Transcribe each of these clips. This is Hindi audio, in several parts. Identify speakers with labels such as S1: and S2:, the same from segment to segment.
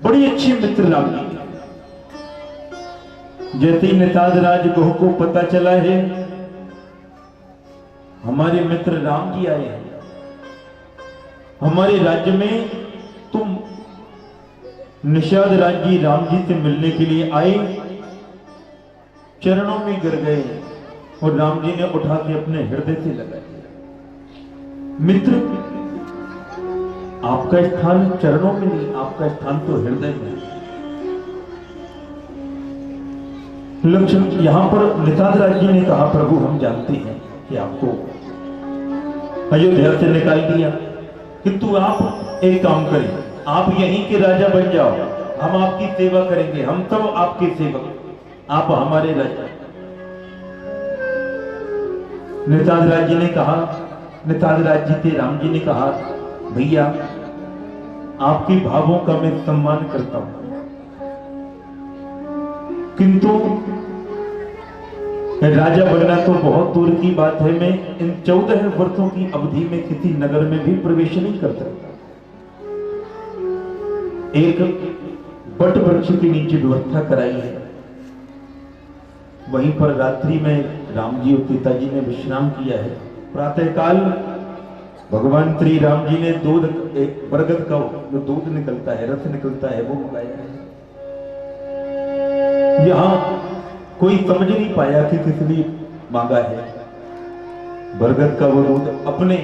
S1: बड़ी अच्छी मित्र लागी। जैसे ही निषाद राज गोह को पता चला है हमारे मित्र राम जी आए हैं, हमारे राज्य में तुम निषाद राज जी राम जी से मिलने के लिए आए, चरणों में गिर गए और राम जी ने उठा के अपने हृदय से लगा दिया। मित्र, आपका स्थान चरणों में नहीं, आपका स्थान तो हृदय में है। लक्ष्मण यहां पर निषाद राज जी ने कहा, प्रभु हम जानते हैं कि आपको अयोध्या से निकाल दिया, किंतु आप एक काम करें, आप यहीं के राजा बन जाओ, हम आपकी सेवा करेंगे, हम सब आपके सेवक, आप हमारे राजा। निषाद राज जी ने कहा, निषाद राज जी थे, राम जी ने कहा, भैया आपके भावों का मैं सम्मान करता हूं, किंतु राजा बनना तो बहुत दूर की बात है, मैं इन 14 वर्षों की अवधि में किसी नगर में भी प्रवेश नहीं कर सकता। एक बट वृक्ष के नीचे व्यवस्था कराई है, वहीं पर रात्रि में राम जी और पिताजी ने विश्राम किया है। प्रातःकाल भगवान श्री राम जी ने दूध, बरगद का जो दूध निकलता है, रस निकलता है, वो मंगाया है। यहां कोई समझ नहीं पाया कि किस लिए मांगा है। बरगद का वो दूध अपने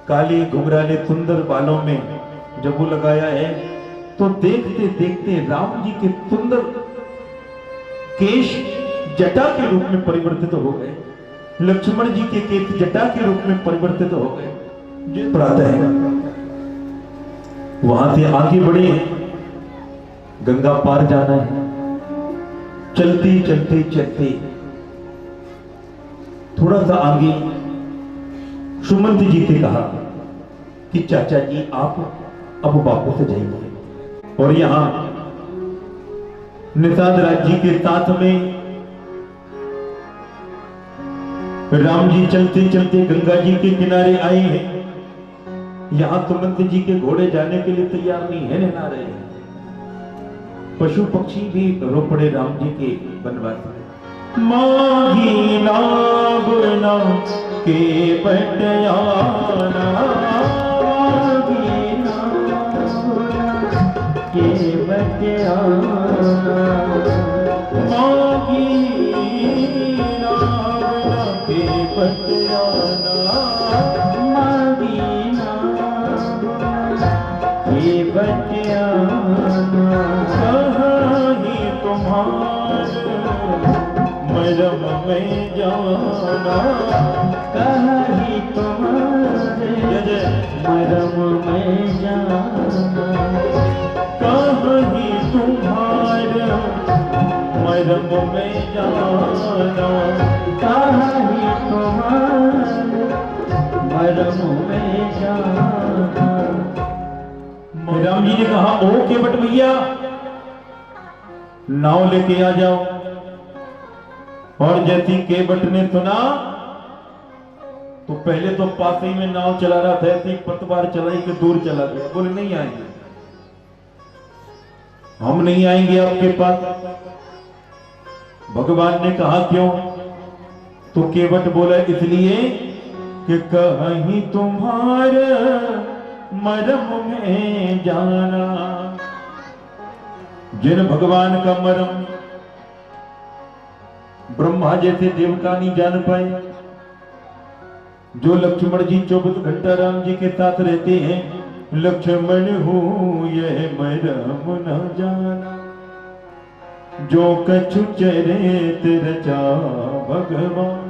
S1: काले घुंघराले सुंदर बालों में जब वो लगाया है तो देखते देखते राम जी के सुंदर केश जटा के रूप में परिवर्तित हो गए, लक्ष्मण जी के केश जटा के रूप में परिवर्तित हो गए। प्रातः है वहां से आगे बढ़े, गंगा पार जाना है। चलते चलते चलते थोड़ा सा आगे सुमंत जी से कहा कि चाचा जी आप अब वापस जाइए। और यहां निषाद राज जी के साथ में राम जी चलते चलते गंगा जी के किनारे आए हैं। यहां सुमंत जी के घोड़े जाने के लिए तैयार नहीं है, नहा रहे हैं। पशु पक्षी भी रो पड़े राम जी के वनवास में। माही नाग ना के बटयाना, माही नाग के बटयाना, माही नाग के बटयाना, माही नाग के बटयाना, मरम में जाना, कहीं तुम्हारे मरम में जाना, कहीं तुम्हारे मरम में जाना, कहीं तुम्हारे मरम में जाना। राम जी ने कहा, ओ केवट भैया नाव लेके आ जाओ। और जैसी केवट ने सुना तो पहले तो पास ही में नाव चला रहा था, ऐसी पतवार चलाई कि दूर चला गया। बोले नहीं आएंगे, हम नहीं आएंगे आपके पास। भगवान ने कहा क्यों? तो केवट बोला इसलिए कि कहीं तुम्हारे मरम में जाना। जिन भगवान का मरम ब्रह्मा जैसे देवता नहीं जान पाए, जो लक्ष्मण जी 24 घंटा राम जी के साथ रहते हैं, लक्ष्मण हो यह मरम न जाना, जो कछु चरित रचा भगवान।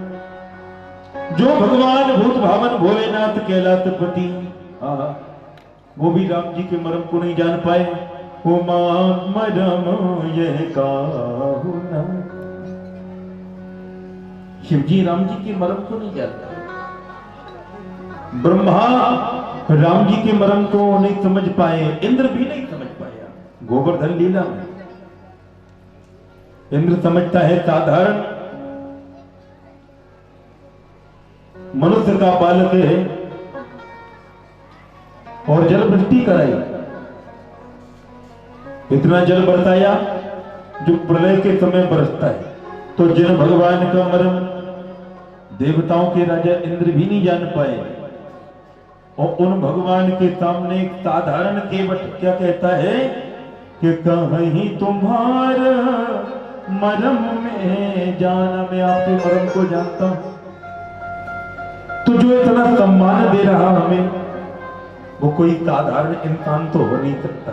S1: जो भगवान भूत भावन भोलेनाथ कैलाश पति, वो भी राम जी के मरम को नहीं जान पाए। उमा मरम यह काहू न, शिव जी राम जी के मरम को नहीं जानता। ब्रह्मा राम जी के मरम को नहीं समझ पाए, इंद्र भी नहीं समझ पाया। गोवर्धन लीला में इंद्र समझता है साधारण मनुष्य का बालक है और जल वृष्टि कराई, इतना जल बरसाया जो प्रलय के समय बरसता है। तो जिन भगवान का मर्म देवताओं के राजा इंद्र भी नहीं जान पाए, और उन भगवान के सामने एक साधारण केवट क्या कहता है कि कहीं तुम्हारा मर्म में जाना, मैं आपके मर्म को जानता हूं। तो जो इतना सम्मान दे रहा हमें, वो कोई साधारण इंसान तो हो नहीं सकता,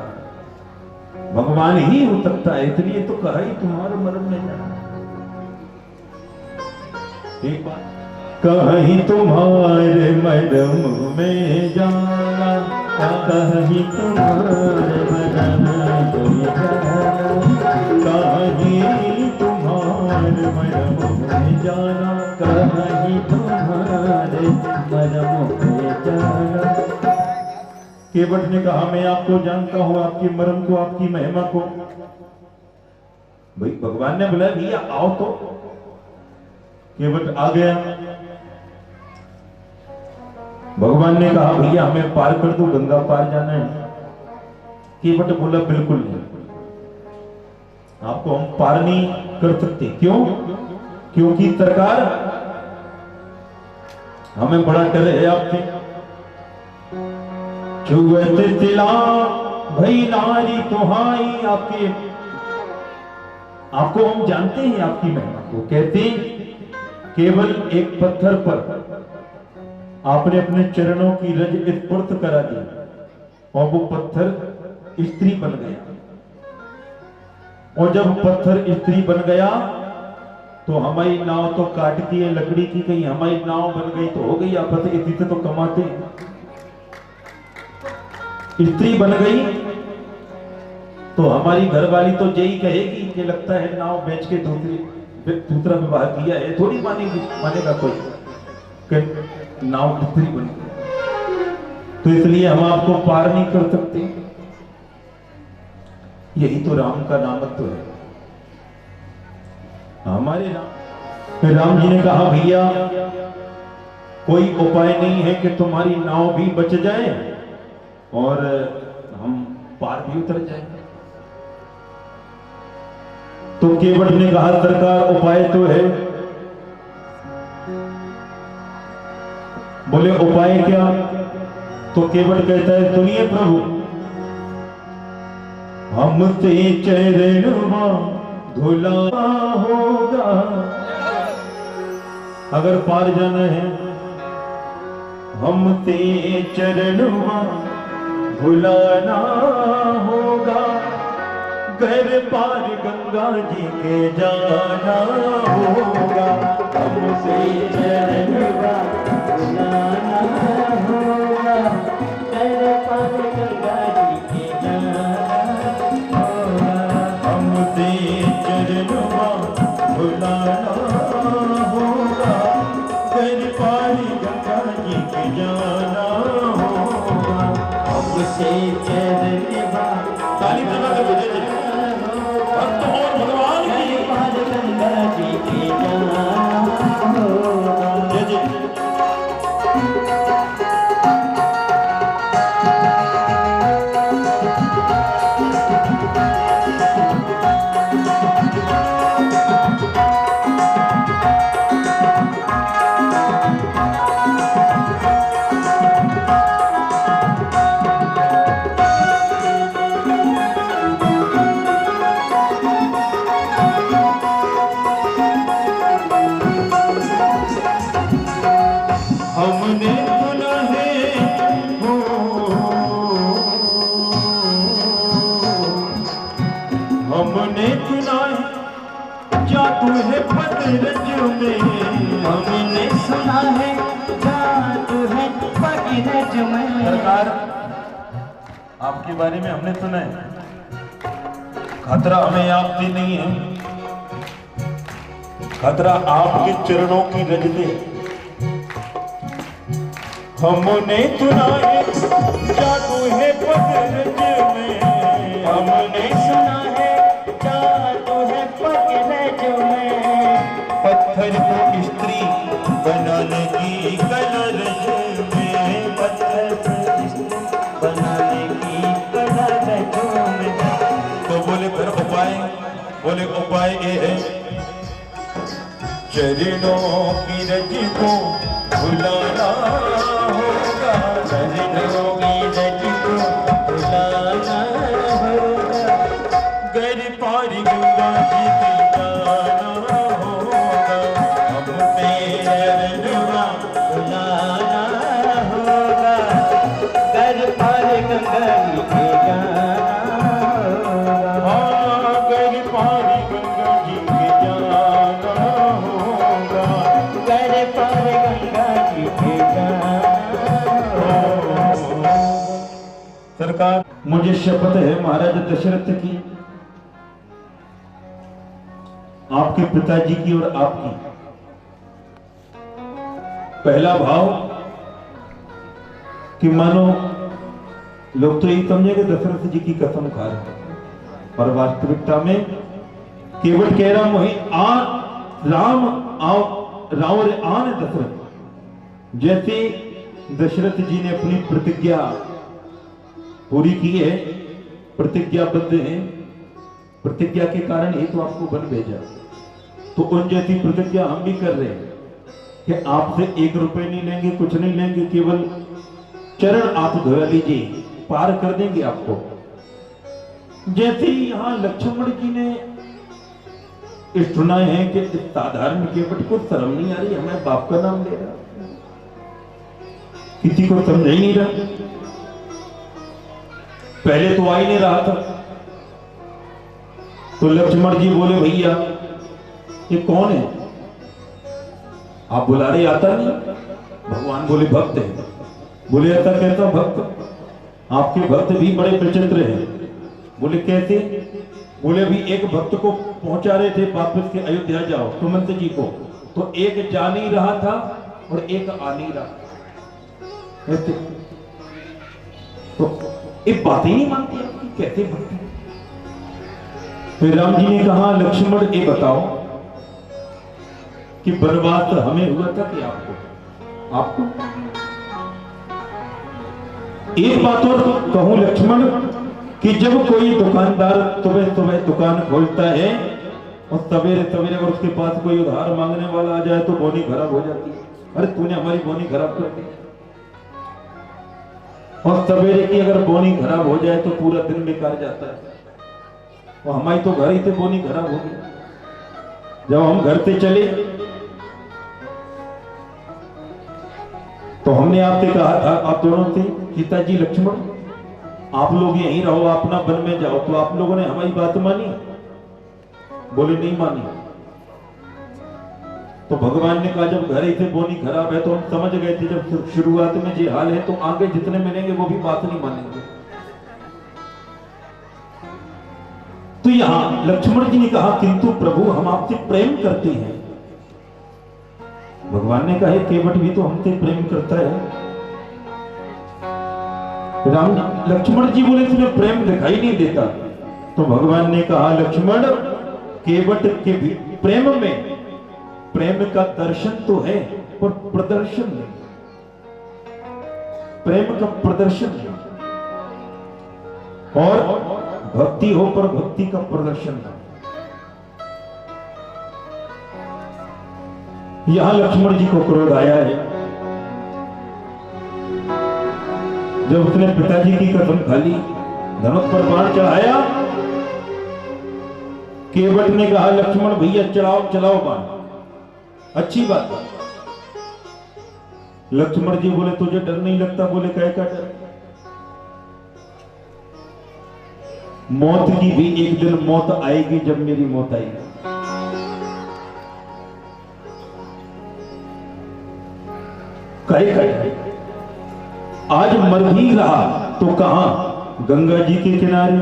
S1: भगवान ही हो सकता है। इसलिए तो कहा ही तुम्हारे मर्म में जाना। एक बात, कहीं तुम्हारे मर्म में जाना, कहीं तुम्हारे मर्म में जाना, कहीं तुम्हारे मर्म में जाना, कहीं तुम्हारे मर्म में जाना। केवट ने कहा मैं आपको जानता हूं, आपके मर्म को, आपकी महिमा को। भाई भगवान ने बोला भैया आओ। तो केवट आ गया। भगवान ने कहा भैया हमें पार कर दो, गंगा पार जाना है। केवट बोला बिल्कुल नहीं, आपको हम पार नहीं कर सकते। क्यों? क्योंकि सरकार हमें बड़ा डर है आपसे। चुवत तिला भई नारी तुहाई, आपको हम जानते हैं, आपकी महिमा को। कहते केवल एक पत्थर पर आपने अपने चरणों की रज स्फुर्त करा दी और वो पत्थर स्त्री बन गया। और जब पत्थर स्त्री बन गया तो हमारी नाव तो काटती है लकड़ी की, कहीं हमारी नाव बन गई तो हो गई आफत। इसी से तो कमाते हैं। स्त्री बन गई तो हमारी घरवाली तो यही कहेगी कि लगता है नाव बेच के दूसरा विवाह किया है। थोड़ी मानेगा कोई कि नाव स्त्री बन गई। तो इसलिए हम आपको पार नहीं कर सकते। यही तो राम का नामत्व है। हमारे राम जी ने कहा भैया कोई उपाय नहीं है कि तुम्हारी नाव भी बच जाए और हम पार भी उतर जाएंगे। तो केवट ने कहा सरकार उपाय तो है। बोले उपाय क्या? तो केवट कहता है सुनिए प्रभु, हमसे चरणवा धुला होगा। अगर पार जाना है हमसे चरणवा भुलाना होगा। घर पार गंगा जी के जाना होगा। हमसे चरणवा भुलाना होगा। घर पार गंगा जी के जाना होगा। हमसे चरणवा भुलाना होगा। घर पार गंगा जी के जाना होगा। हमसे चरणवा ताली बजा के बजे भक्त हो भगवान की पार गंगा जी के जाना होगा। जय जय। हमने सुना है जादू है पगरज में। हमने सुना है जादू है पगरज में। सरकार आपके बारे में हमने सुना है, खतरा हमें आपसे नहीं है, खतरा आपके चरणों की रज से। हमने सुना है जादू है पगरज में। हमने सुना है जादू है पगरज में। पत्थर को स्त्री बनाने की कलरज में। पत्थर को स्त्री बनाने की कलरज में। बोले उपाय ये है, चरणों की रज को भुलाना होगा, चरणों की रज को भुलाना होगा, गर पार गंगा जी के जाना होगा, हमसे चरणों भुलाना होगा, गर पार गंगा जी के जाना होगा, गर पार गंगा जी के जाना होगा, गर पार गंगा जी के जाना होगा। सरकार, मुझे शपथ है महाराज दशरथ की, आपके पिताजी की और आपकी। पहला भाव कि मानो लोग तो यही समझेंगे दशरथ जी की कसम खा रहे हैं, पर वास्तविकता में केवट कह रहा मोहि राम आओ राव रे आन दशरथ। जैसे दशरथ जी ने अपनी प्रतिज्ञा पूरी की है, प्रतिज्ञाबद्ध है, प्रतिज्ञा के कारण ही तो आपको वन भेजा, तो उन जैसी प्रतिज्ञा हम भी कर रहे हैं कि आपसे 1 रुपए नहीं लेंगे, कुछ नहीं लेंगे, केवल चरण आप धोया लीजिए, पार कर देंगे आपको। जैसे ही यहां लक्ष्मण जी ने सुना है कि इस साधारण केवट को शर्म नहीं आ रही, हमें बाप का नाम ले रहा, किसी को समझ ही नहीं रहा, पहले तो आ ही नहीं रहा था। तो लक्ष्मण जी बोले भैया ये कौन है, आप बुला रहे, आता नहीं। भगवान बोले भक्त है। बोले ऐसा कैसा भक्त, आपके भक्त भी बड़े विचित्र हैं। बोले कैसे, बोले अभी एक भक्त को पहुंचा रहे थे वापस के अयोध्या जाओ सुमंत जी को, तो एक जा नहीं रहा था और एक आ नहीं रहा, ऐसे तो एक बात ही नहीं मानती आपकी, कैसे भक्ति। फिर राम जी ने कहा लक्ष्मण ये बताओ कि बर्बाद हमें हुआ था कि आपको आपको एक बात और कहूं लक्ष्मण कि जब कोई दुकानदार सुबह सुबह दुकान खोलता है और सवेरे सवेरे अगर उसके पास कोई उधार मांगने वाला आ जाए तो बोनी खराब हो जाती है। अरे तूने हमारी बोनी खराब कर दी। और सवेरे की अगर बोनी खराब हो जाए तो पूरा दिन बेकार जाता है। और हमारी तो घर ही से बोनी खराब हो गई। जब हम घर से चले तो हमने आपसे कहा था, आप दोनों से, पिताजी लक्ष्मण आप लोग यहीं रहो, अपना वन में जाओ, तो आप लोगों ने हमारी बात मानी? बोले नहीं मानी। तो भगवान ने कहा जब घर ही से बोनी खराब है तो हम समझ गए थे जब शुरुआत में ये हाल है तो आगे जितने मिलेंगे वो भी बात नहीं मानेंगे। तो यहां लक्ष्मण जी ने कहा किंतु प्रभु हम आपसे प्रेम करते हैं। भगवान ने कहा केवट भी तो हमसे प्रेम करता है। राम लक्ष्मण जी बोले तुम्हें प्रेम दिखाई नहीं देता। तो भगवान ने कहा लक्ष्मण केवट के भी प्रेम में प्रेम का दर्शन तो है पर प्रदर्शन नहीं, प्रेम का प्रदर्शन नहीं, और भक्ति हो पर भक्ति का प्रदर्शन नहीं। यहां लक्ष्मण जी को क्रोध आया है जब उसने पिताजी की कसम खा ली, धनुष पर बाण चढ़ाया। केवट ने कहा लक्ष्मण भैया चलाओ चलाओ बाण, अच्छी बात है। लक्ष्मण जी बोले तुझे डर नहीं लगता? बोले क्या का डर, मौत की भी एक दिन मौत आएगी जब मेरी मौत आएगी। कहे आज मर भी रहा तो कहां, गंगा जी के किनारे,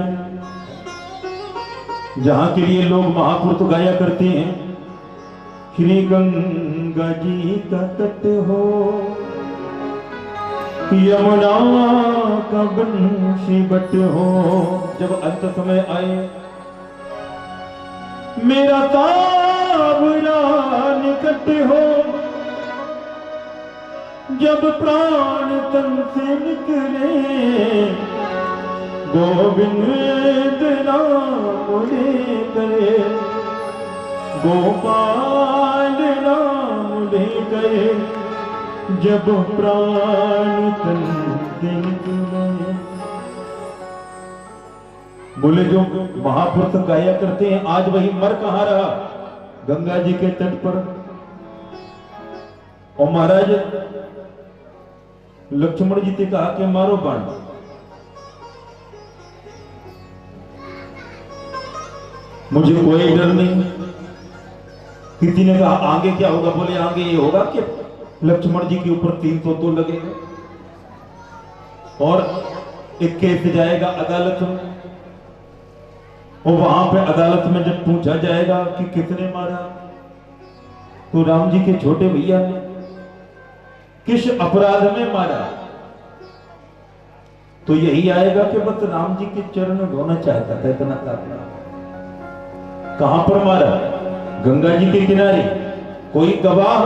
S1: जहां के लिए लोग महापुरुष गाया करते हैं, श्री गंगा जी का तट हो, यमुना का बंशी बट हो। जब अंत समय आए मेरा तावरा निकट हो, जब प्राण तन से निकले गोविंद नाम लेकर गोपाल राम ले गए जब प्राण तन से निकले। बोले जो महापुरुष गाया करते हैं आज वही मर कहां रहा, गंगा जी के तट पर। और महाराज लक्ष्मण जी ने कहा कि मारो बाण। मुझे कोई डर नहीं। किसी ने कहा आगे क्या होगा, बोले आगे ये होगा कि लक्ष्मण जी के ऊपर 300 तो लगेगा और एक केस जाएगा अदालत में, और वहां पे अदालत में जब पूछा जाएगा कि किसने मारा, तो राम जी के छोटे भैया ने किस अपराध में मारा, तो यही आएगा कि बस राम जी के चरण धोना चाहता था, इतना था। कहां पर मारा, गंगा जी के किनारे। कोई गवाह,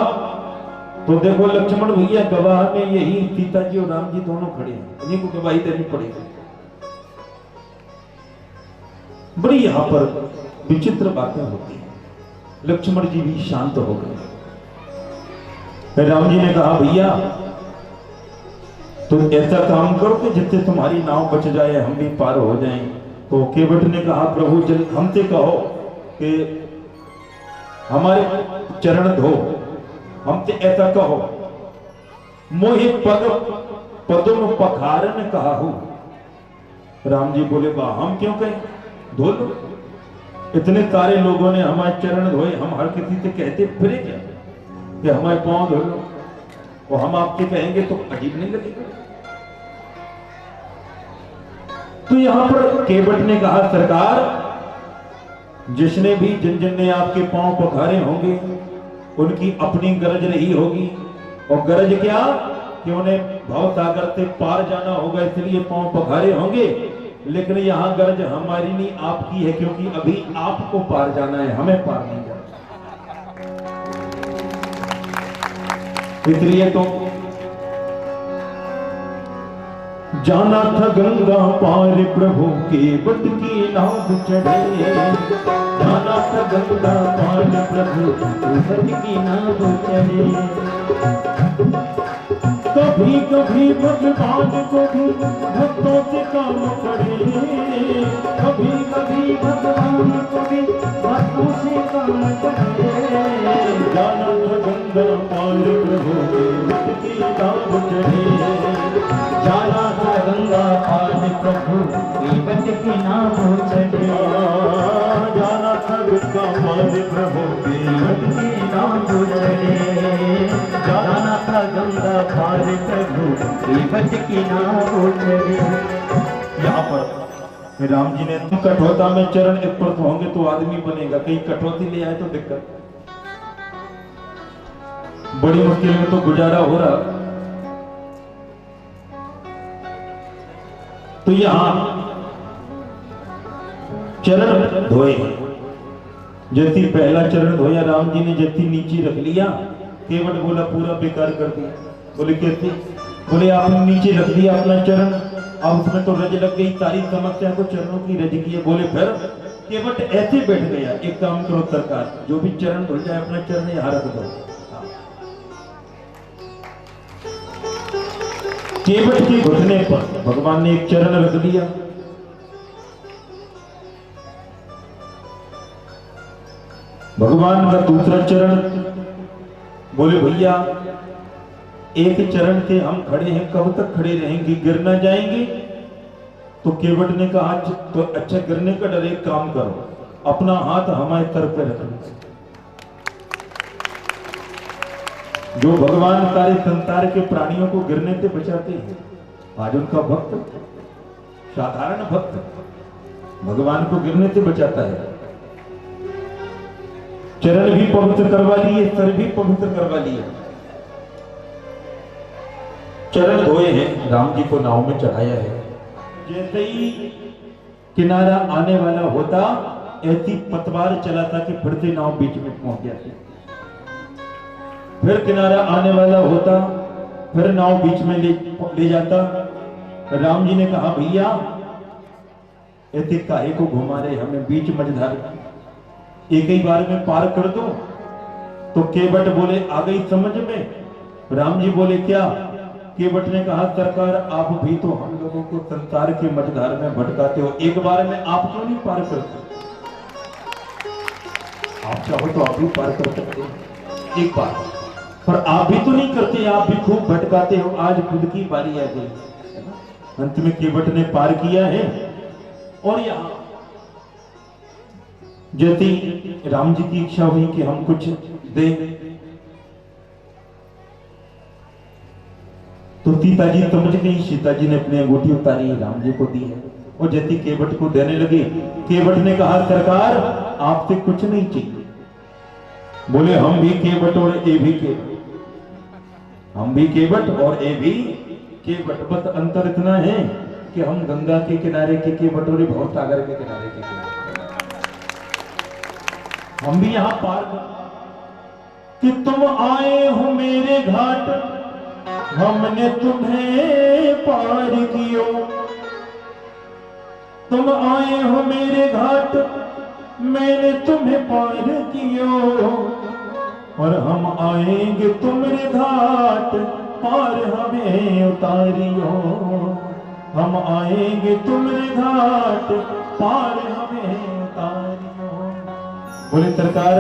S1: तो देखो लक्ष्मण भैया गवाह में यही सीता जी और राम जी दोनों खड़े हैं, इन्हीं को गवाही देनी पड़ेगी। बड़ी यहां पर विचित्र बातें होती हैं। लक्ष्मण जी भी शांत हो गए। राम जी ने कहा भैया तुम ऐसा काम करो कि जिससे तुम्हारी नाव बच जाए, हम भी पार हो जाएं। तो केवट ने कहा प्रभु जल हमसे कहो कि हमारे चरण धो, हमसे ऐसा कहो। मोहि पद पदम पखारन कहा हूं। राम जी बोले बा हम क्यों कहें, धो लो। इतने सारे लोगों ने हमारे चरण धोए, हम हर किसी से कहते फिरे क्या कि हमारे पांव धो लो, और हम आपसे कहेंगे तो अजीब नहीं लगेगा। तो यहां पर केवट ने कहा सरकार, जिसने भी जिन जिन ने आपके पांव पखारे होंगे उनकी अपनी गरज रही होगी, और गरज क्या कि उन्हें भव सागर से पार जाना होगा, इसलिए पांव पखारे होंगे। लेकिन यहां गरज हमारी नहीं आपकी है, क्योंकि अभी आपको पार जाना है, हमें पार नहीं जाना। इसलिए तो जाना था गंगा पार प्रभु के बट की नाव चढ़े, जाना था गंगा पार प्रभु के बट की नाव चढ़े। कभी कभी भगवान को भी भक्तों से काम पड़े, कभी कभी भगवान को भी भक्तों से काम पड़े। जाना था गंगा पार प्रभु के बट की नाव चढ़े, जाना था गंगा पार प्रभु के बट की नाव चढ़े, जाना था गंगा पार प्रभु के बट की नाव चढ़े, जाना था गंगा पार प्रभु के बट की नाव चढ़े। यहाँ पर राम जी ने कठोता में चरण स्पर्श होंगे तो आदमी बनेगा, कहीं कठौती ले आए तो दिक्कत, बड़ी मुश्किल में तो गुजारा हो रहा। तो यहां चरण धोए, जैसी पहला चरण धोया राम जी ने, जैसी नीचे रख लिया, केवट बोला पूरा बेकार कर दिया। बोले कैसे, बोले आपने नीचे रख दिया अपना चरण, अब उसमें तो रज लग गई, सारी समस्या को चरणों की रज की है। बोले फिर, केवट ऐसे बैठ गया, एक काम करो सरकार, जो भी चरण धो जाए अपना चरण यहां रख दो। केवट के घुटने पर भगवान ने एक चरण रख दिया। भगवान का दूसरा चरण, बोले भैया एक चरण से हम खड़े हैं, कब तक खड़े रहेंगे, गिर ना जाएंगे। तो केवट ने कहा तो अच्छा गिरने का डर, एक काम करो, अपना हाथ हमारे सर पे रख लो। जो भगवान सारे संसार के प्राणियों को गिरने से बचाते हैं, आज उनका भक्त, साधारण भक्त भगवान को गिरने से बचाता है। चरण भी पवित्र करवा लिए, सर भी पवित्र करवा लिए, चरण धोए हैं, राम जी को नाव में चढ़ाया है। जैसे ही किनारा आने वाला होता, ऐसी पतवार चलाता कि फिर से नाव बीच में पहुंच जाती। फिर किनारा आने वाला होता, फिर नाव बीच में ले जाता। राम जी ने कहा भैया ऐसे काहे को घुमा रहे, हमें बीच मझधार एक ही बार में पार कर दो। तो केवट बोले आ गई समझ में। राम जी बोले क्या? केवट ने कहा सरकार आप भी तो हम लोगों को संसार के मझधार में भटकाते हो, एक बार में आप क्यों नहीं पार करते? आप चाहो तो आप भी पार कर सकते हो एक बार, पर आप भी तो नहीं करते, आप भी खूब भटकाते हो। आज खुद की बारी आ गई। अंत में केवट ने पार किया है। और यहां जैसे राम जी की इच्छा हुई कि हम कुछ दें, तो सीता जी समझ गई। सीता जी ने अपनी अंगूठी उतारी, राम जी को दी है और जैसे केवट को देने लगे, केवट ने कहा सरकार आपसे कुछ नहीं चाहिए। बोले हम भी केवट और ए भी केवट, हम भी केवट और ए भी केवट, बस अंतर इतना है कि हम गंगा के किनारे के केवट और भव सागर के किनारे के केवट। हम भी यहां पार कि तुम आए हो मेरे घाट, हमने तुम्हें पार कियो। तुम आए हो मेरे घाट, मैंने तुम्हें पार कियो। और हम आएंगे तुम्हारे घाट, पार हमें उतारियो। हम आएंगे तुम्हारे घाट, पार हमें उतारियो। बोले सरकार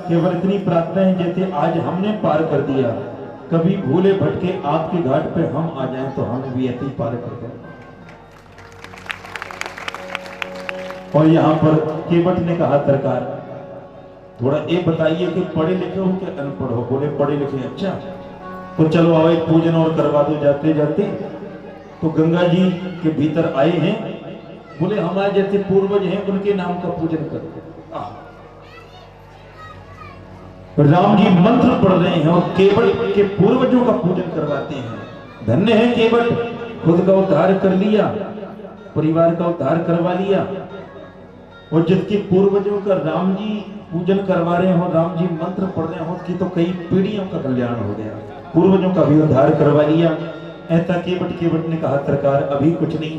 S1: केवल इतनी प्रार्थना है जैसे आज हमने पार कर दिया, कभी भूले भटके आपके घाट पे हम आ जाएं तो हम भी ऐसे ही पार कर दें। और यहां पर केवट ने कहा सरकार थोड़ा ये बताइए कि पढ़े लिखे हो कि अनपढ़ हो? बोले पढ़े लिखे। अच्छा तो चलो आओ एक पूजन और करवा दो। जाते जाते तो गंगा जी के भीतर आए हैं। बोले हमारे जैसे पूर्वज हैं उनके नाम का पूजन करो। राम जी मंत्र पढ़ रहे हैं और केवट के पूर्वजों का पूजन करवाते हैं। धन्य है केवट, खुद का उद्धार कर लिया, परिवार का उद्धार करवा लिया। और जिसके पूर्वजों का राम जी पूजन करवा रहे हो, राम जी मंत्र पढ़ रहे हो, उसकी तो कई पीढ़ियों का कल्याण हो गया, पूर्वजों का भी उद्धार करवा लिया। ऐसा केवट ने कहा सरकार अभी कुछ नहीं,